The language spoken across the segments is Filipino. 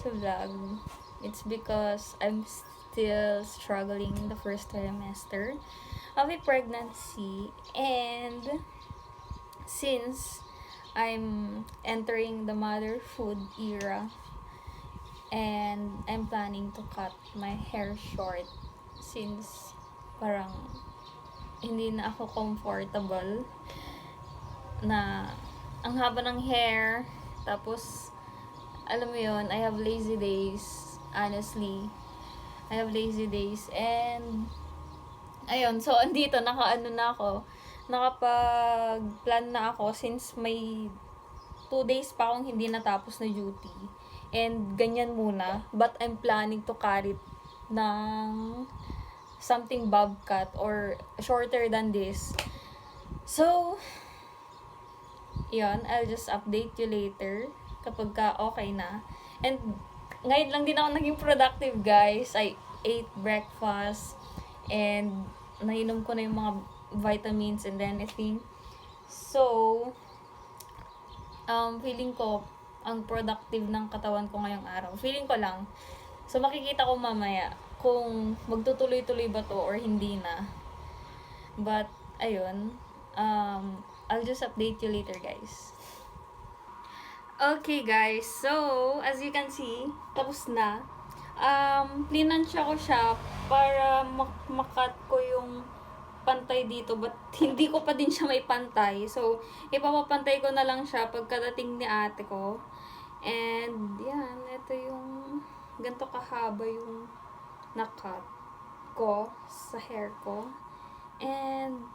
sa vlog, it's because I'm still struggling the first trimester of a pregnancy, and since I'm entering the motherhood era and I'm planning to cut my hair short since parang hindi na ako comfortable na ang haba ng hair. Tapos alam mo yon, I have lazy days, honestly. I have lazy days, and ayun, so andito nakapag-plan na ako since may 2 days pa akong hindi natapos na duty. And ganyan muna, but I'm planning to cut it ng something bob cut or shorter than this. So, yun, I'll just update you later kapag ka okay na. And ngayon lang din ako naging productive, guys. I ate breakfast and nainom ko na yung mga vitamins and anything. So, feeling ko ang productive ng katawan ko ngayong araw. Feeling ko lang. So, makikita ko mamaya kung magtutuloy-tuloy ba to or hindi na. But, ayun. I'll just update you later, guys. Okay, guys. So, as you can see, tapos na. Plinansya ko siya para makat ko yung pantay dito, but hindi ko pa din siya may pantay. So, ipapapantay ko na lang siya pagkadating ni ate ko. And, yan. Ito yung ganito kahaba yung nakat ko sa hair ko. And,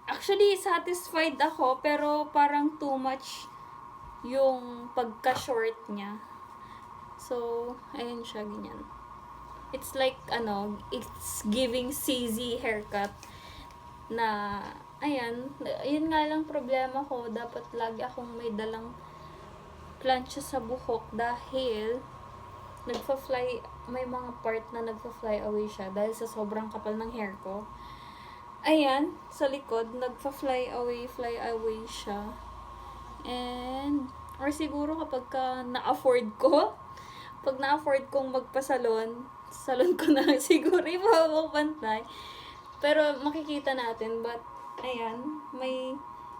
actually, satisfied ako, pero parang too much yung pagka-short niya. So, ayan siya, ganyan. It's like, it's giving CZ haircut na, ayan, yun nga lang problema ko. Dapat lagi akong may dalang plancha sa buhok dahil may mga part na nagfa-fly away siya dahil sa sobrang kapal ng hair ko. Ayan, sa likod, fly away siya. And, or siguro kapag na-afford ko, pag na-afford kong magpa-salon ko na siguro ipapapantay. Pero makikita natin, but, ayan,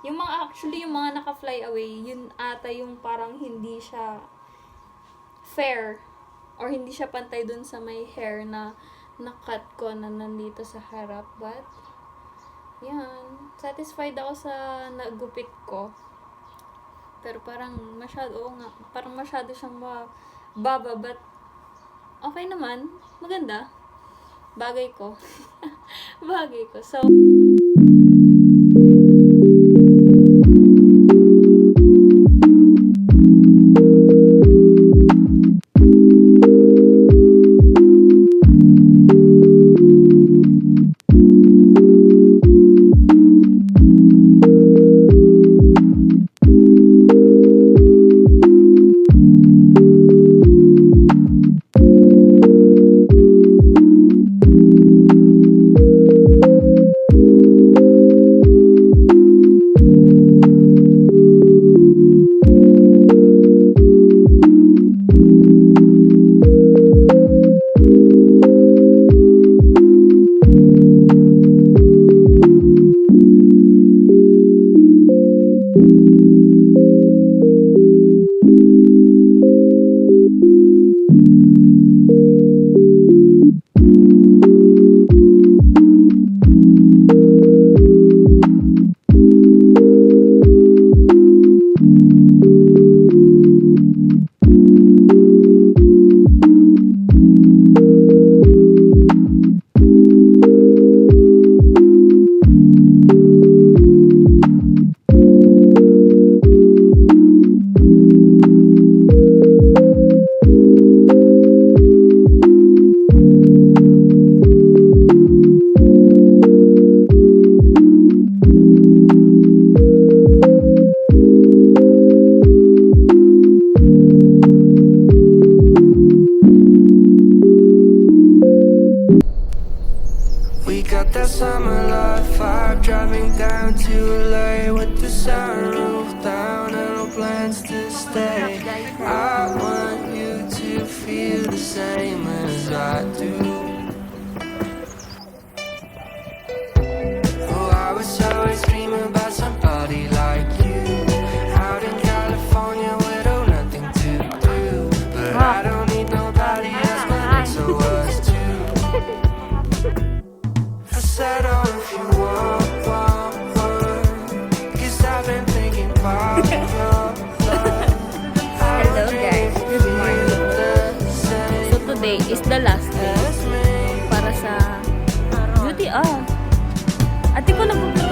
yung mga naka-fly away, yun ata yung parang hindi siya fair, or hindi siya pantay dun sa may hair na na-cut ko na nandito sa harap. But, yan, satisfied ako sa nagupit ko. Pero parang masyado siyang baba, but okay naman, maganda. Bagay ko. So, that summer love vibe, driving down to LA with the sunroof down and no plans to stay. I want you today is the last day para sa beauty. Ate ko nag